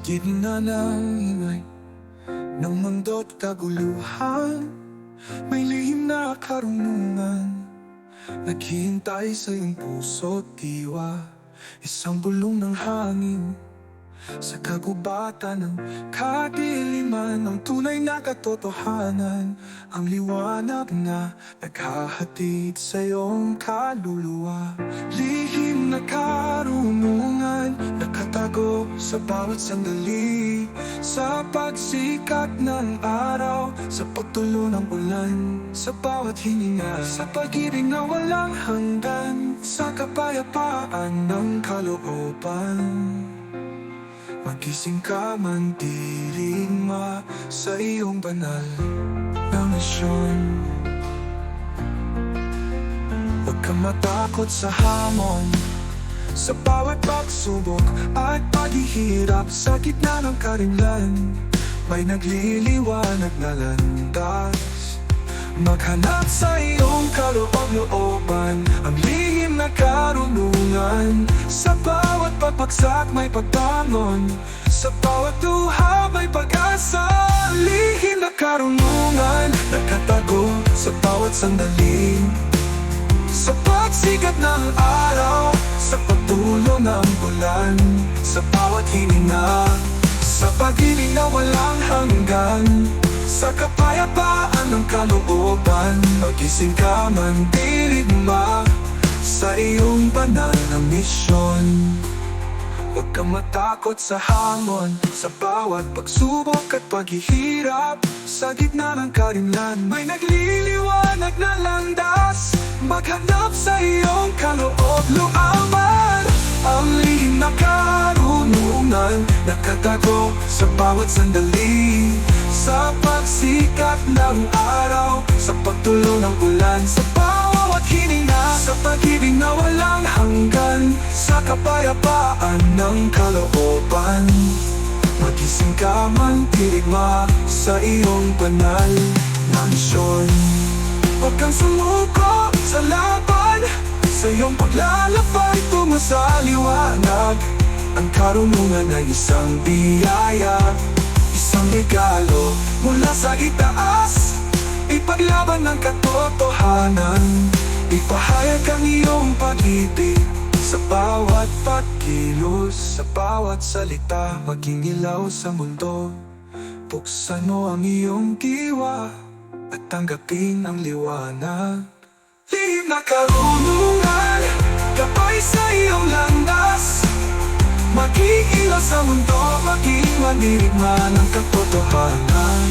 gitna ng ingay ng mundo't kaguluhan, may lihim na karunungan naghihintay sa iyong puso't diwa. Isang bulong ng hangin sa kagubatan ng kadiliman, ang tunay na katotohanan, ang liwanag na naghahatid sa iyong kaluluwa. Lihim na karunungan nakatago sa bawat sandali, sa pagsikat ng araw, sa pagtulo ng ulan, sa bawat hininga, sa pag-ibig na walang hanggan, sa kapayapaan ng kalooban. Magising ka man dirigma sa iyong banal na misyon. Huwag kang matakot sa hamon, sa bawat pagsubok at paghihirap. Sa gitna ng karimlan, may nagliliwanag na landas. Maghanap sa iyong kaloob-looban, ang lihim na karunungan. Sa bawat pagpagsak may pagbangon, sa bawat luha may pag-asa. Lihim na karunungan nakatago sa bawat sandali, sa pagsikat ng araw, sa pagtulo ng bulan, sa bawat hininga, sa pag-ibig na walang hanggan, sa kapayapaan ng kalooban. Magising ka man dirigma sa iyong banal na misyon. Huwag kang matakot sa hamon, sa bawat pagsubok at paghihirap. Sa gitna ng karimlan, may nagliliwanag na landas. Maghanap sa iyong kaloob-looban, ang lihim na karunungan nakatago sa bawat sandali, sa pagsikat ng araw, sa pagtulo ng ulan, sa bawat hininga, sa pag-ibig na walang hanggan, sa kapayapaan ng kalooban. Magising ka man dirigma sa iyong banal na misyon. Huwag kang sumuko sa laban, sa iyong paglalakbay tungo sa liwanag. Ang karunungan ay isang biyaya, isang regalo mula sa itaas. Ipaglaban ng katotohanan, ipahayag ang iyong pag-ibig sa bawat pagkilos, sa bawat salita. Maging ilaw sa mundo, buksan mo ang iyong diwa at tanggapin ang liwanag. Lihim na karunungan, gabay sa iyong landas. Maging ilaw sa mundo, maging mandirigma ng katotohanan.